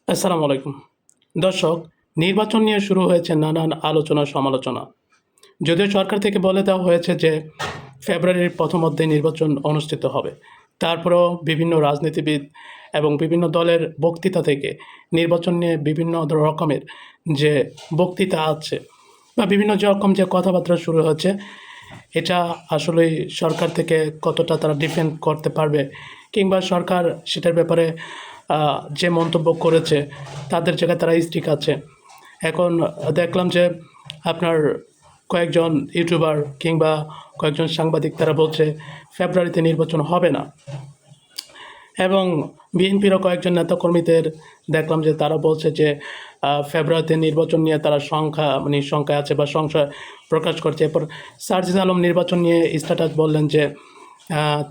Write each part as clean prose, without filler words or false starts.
আসসালামু আলাইকুম। দর্শক, নির্বাচন নিয়ে শুরু হয়েছে নানান আলোচনা সমালোচনা। যদিও সরকার থেকে বলে দেওয়া হয়েছে যে ফেব্রুয়ারির প্রথমার্ধে নির্বাচন অনুষ্ঠিত হবে। তারপরেও বিভিন্ন রাজনীতিবিদ এবং বিভিন্ন দলের বক্তৃতা থেকে নির্বাচন নিয়ে বিভিন্ন রকমের যে বক্তৃতা আছে বা বিভিন্ন রকম যে কথাবার্তা শুরু হচ্ছে, এটা আসলেই সরকার থেকে কতটা তারা ডিফেন্ড করতে পারবে, কিংবা সরকার সেটার ব্যাপারে যে মন্তব্য করেছে তাদের জায়গায় তারা স্টিক আছে। এখন দেখলাম যে আপনার কয়েকজন ইউটিউবার কিংবা কয়েকজন সাংবাদিক তারা বলছে ফেব্রুয়ারিতে নির্বাচন হবে না, এবং বিএনপিরও কয়েকজন নেতাকর্মীদের দেখলাম যে তারা বলছে যে ফেব্রুয়ারিতে নির্বাচন নিয়ে তারা সংখ্যায় আছে বা সংশয় প্রকাশ করছে। এরপর সার্জিস আলম নির্বাচন নিয়ে স্ট্যাটাস বললেন যে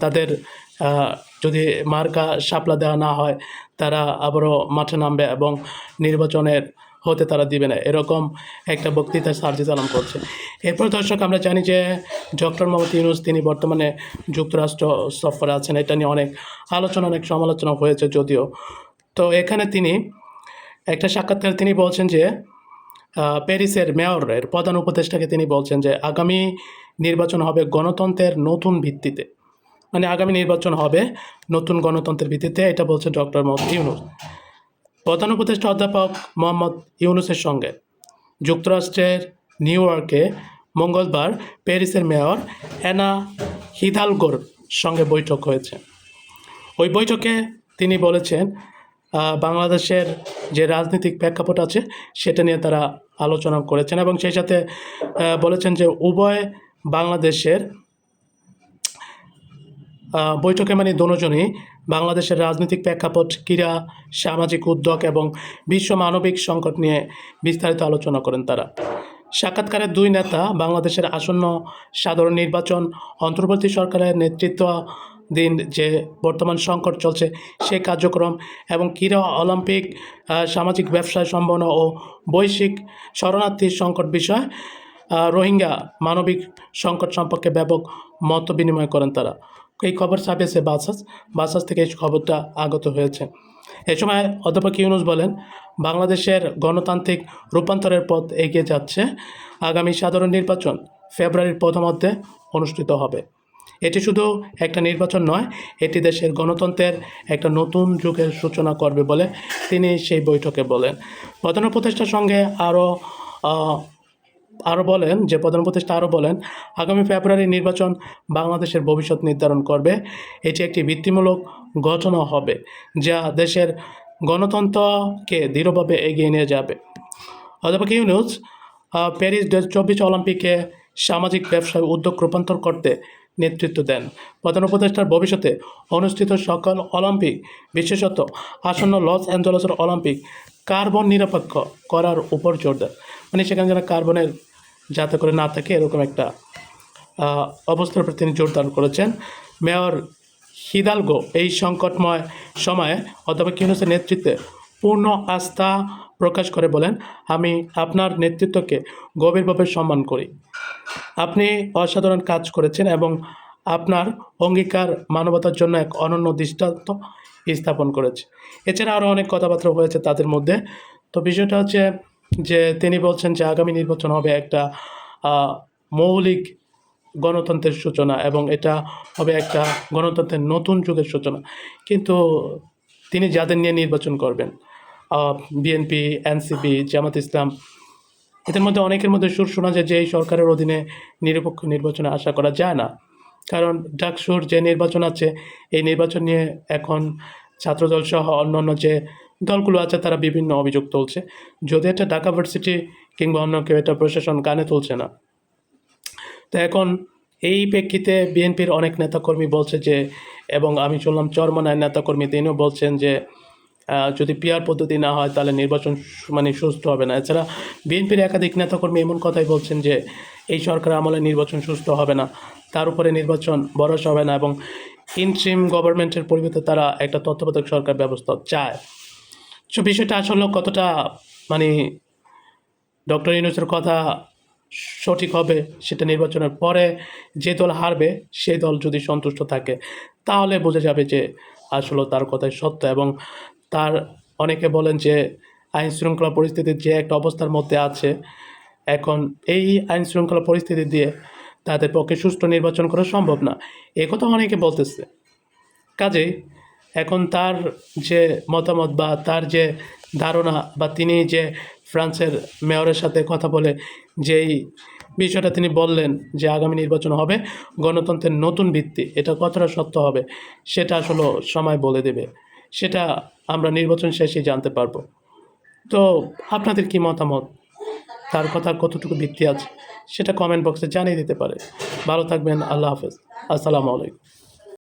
তাদের যদি মার্কা শাপলা দেওয়া না হয় তারা আবারও মাঠে নামবে এবং নির্বাচনের হতে তারা দিবে না, এরকম একটা বক্তৃতা সার্জিস আলম করছে। এরপর দর্শক, আমরা জানি যে ডক্টর মোহাম্মদ ইউনূস তিনি বর্তমানে যুক্তরাষ্ট্র সফরে আছেন। এটা নিয়ে অনেক আলোচনা অনেক সমালোচনা হয়েছে যদিও। তো এখানে তিনি একটা সাক্ষাৎকারে তিনি বলছেন যে প্যারিসের মেয়রের প্রধান উপদেষ্টাকে তিনি বলছেন যে আগামী নির্বাচন হবে গণতন্ত্রের নতুন ভিত্তিতে, মানে আগামী নির্বাচন হবে নতুন গণতন্ত্রের ভিত্তিতে, এটা বলছে ডক্টর মোহাম্মদ ইউনূস। প্রধান উপদেষ্টা অধ্যাপক মোহাম্মদ ইউনূসের সঙ্গে যুক্তরাষ্ট্রের নিউ ইয়র্কে মঙ্গলবার প্যারিসের মেয়র অ্যানা হিদালগোর সঙ্গে বৈঠক হয়েছে। ওই বৈঠকে তিনি বলেছেন বাংলাদেশের যে রাজনৈতিক প্রেক্ষাপট আছে সেটা নিয়ে তারা আলোচনা করেছেন, এবং সেই সাথে বলেছেন যে উভয় বাংলাদেশের বৈঠকে মানে দুজনই বাংলাদেশের রাজনৈতিক প্রেক্ষাপট, ক্রীড়া, সামাজিক উদ্যোগ এবং বিশ্ব মানবিক সংকট নিয়ে বিস্তারিত আলোচনা করেন তারা। সাক্ষাৎকারে দুই নেতা বাংলাদেশের আসন্ন সাধারণ নির্বাচন, অন্তর্বর্তী সরকারের নেতৃত্বাধীন যে বর্তমান সংকট চলছে সেই কার্যক্রম এবং ক্রীড়া, অলিম্পিক, সামাজিক ব্যবসায় সম্ভাবনা ও বৈশ্বিক শরণার্থী সংকট বিষয়, রোহিঙ্গা মানবিক সংকট সম্পর্কে ব্যাপক মত বিনিময় করেন তারা। এই খবর ছাপিয়েছে বাসাস থেকে এই খবরটা আগত হয়েছে। এ সময় অধ্যাপক ইউনূস বলেন, বাংলাদেশের গণতান্ত্রিক রূপান্তরের পথ এগিয়ে যাচ্ছে। আগামী সাধারণ নির্বাচন ফেব্রুয়ারির প্রথমার্ধে অনুষ্ঠিত হবে। এটি শুধু একটা নির্বাচন নয়, এটি দেশের গণতন্ত্রের একটা নতুন যুগের সূচনা করবে বলে তিনি সেই বৈঠকে বলেন। প্রধান উপদেষ্টার সঙ্গে প্রধান উপদেষ্টা আরও বলেন, আগামী ফেব্রুয়ারির নির্বাচন বাংলাদেশের ভবিষ্যৎ নির্ধারণ করবে। এটি একটি ভিত্তিমূলক ঘটনা হবে যা দেশের গণতন্ত্রকে দৃঢ়ভাবে এগিয়ে নিয়ে যাবে। অধ্যাপক ইউনূস প্যারিস 2024 অলিম্পিকে সামাজিক ব্যবসায় উদ্যোগ রূপান্তর করতে নেতৃত্ব দেন। প্রধান উপদেষ্টার ভবিষ্যতে অনুষ্ঠিত সকল অলিম্পিক, বিশেষত আসন্ন লস অ্যাঞ্জেলেসের অলিম্পিক কার্বন নিরপেক্ষ করার উপর জোর দেন, মানে সেখানে যেন কার্বনের যাতে করে না থাকে এরকম একটা অবস্থার উপর তিনি জোরদার করেছেন। মেয়র হিদালগো এই সংকটময় সময়ে অধ্যাপক ইউনূসের নেতৃত্বে পূর্ণ আস্থা প্রকাশ করে বলেন, আমি আপনার নেতৃত্বকে গভীরভাবে সম্মান করি। আপনি অসাধারণ কাজ করেছেন এবং আপনার অঙ্গীকার মানবতার জন্য এক অনন্য দৃষ্টান্ত স্থাপন করেছে। এছাড়া আরও অনেক কথাবার্তা হয়েছে তাদের মধ্যে। তো বিষয়টা হচ্ছে যে তিনি বলছেন যে আগামী নির্বাচন হবে একটা মৌলিক গণতন্ত্রের সূচনা এবং এটা হবে একটা গণতন্ত্রের নতুন যুগের সূচনা। কিন্তু তিনি যাদের নিয়ে নির্বাচন করবেন, বিএনপি, এনসিপি, জামাত ইসলাম, এদের মধ্যে অনেকের মধ্যে সুর শোনা যায় যে এই সরকারের অধীনে নিরপেক্ষ নির্বাচনে আশা করা যায় না। কারণ ডাকসুর যে নির্বাচন আছে এই নির্বাচন নিয়ে এখন ছাত্রদল সহ অন্যান্য যে দলগুলো আছে তারা বিভিন্ন অভিযোগ তুলছে, যদি এটা ঢাকা ভার্সিটি কিংবা অন্য কেউ এটা প্রশাসন কানে তুলছে না। তো এখন এই প্রেক্ষিতে বিএনপির অনেক নেতাকর্মী বলছে যে, এবং আমি শুনলাম চরমনায়ের নেতাকর্মী তিনিও বলছেন যে যদি পিআর পদ্ধতি না হয় তাহলে নির্বাচন মানে সুষ্ঠু হবে না। এছাড়া বিএনপির একাধিক নেতাকর্মী এমন কথাই বলছেন যে এই সরকার আমলে নির্বাচন সুষ্ঠু হবে না, তার উপরে নির্বাচন ভরসা হবে না, এবং ইন্ট্রিম গভর্নমেন্টের পরিবর্তে তারা একটা তত্ত্বাবধায়ক সরকার ব্যবস্থা চায়। সো বিষয়টা আসলে কতটা মানে ডক্টর ইউনূসের কথা সঠিক হবে সেটা নির্বাচনের পরে যে দল হারবে সেই দল যদি সন্তুষ্ট থাকে তাহলে বোঝা যাবে যে আসলে তার কথাই সত্য এবং তার অনেকে বলেন যে আইন শৃঙ্খলা পরিস্থিতির যে একটা অবস্থার মধ্যে আছে, এখন এই আইন শৃঙ্খলা পরিস্থিতি দিয়ে তাদের পক্ষে সুষ্ঠু নির্বাচন করা সম্ভব না, একথা অনেকে বলতেছে। কাজেই এখন তার যে মতামত বা তার যে ধারণা বা তিনি যে ফ্রান্সের মেয়রের সাথে কথা বলে যেই বিষয়টা তিনি বললেন যে আগামী নির্বাচন হবে গণতন্ত্রের নতুন ভিত্তি, এটা কতটা সত্য হবে সেটা আসলে সময় বলে দেবে। সেটা আমরা নির্বাচন শেষেই জানতে পারবো। তো আপনাদের কি মতামত, তার কথার কতটুকু ভিত্তি আছে সেটা কমেন্ট বক্সে জানিয়ে দিতে পারে। ভালো থাকবেন। আল্লাহ হাফেজ। আসসালামু আলাইকুম।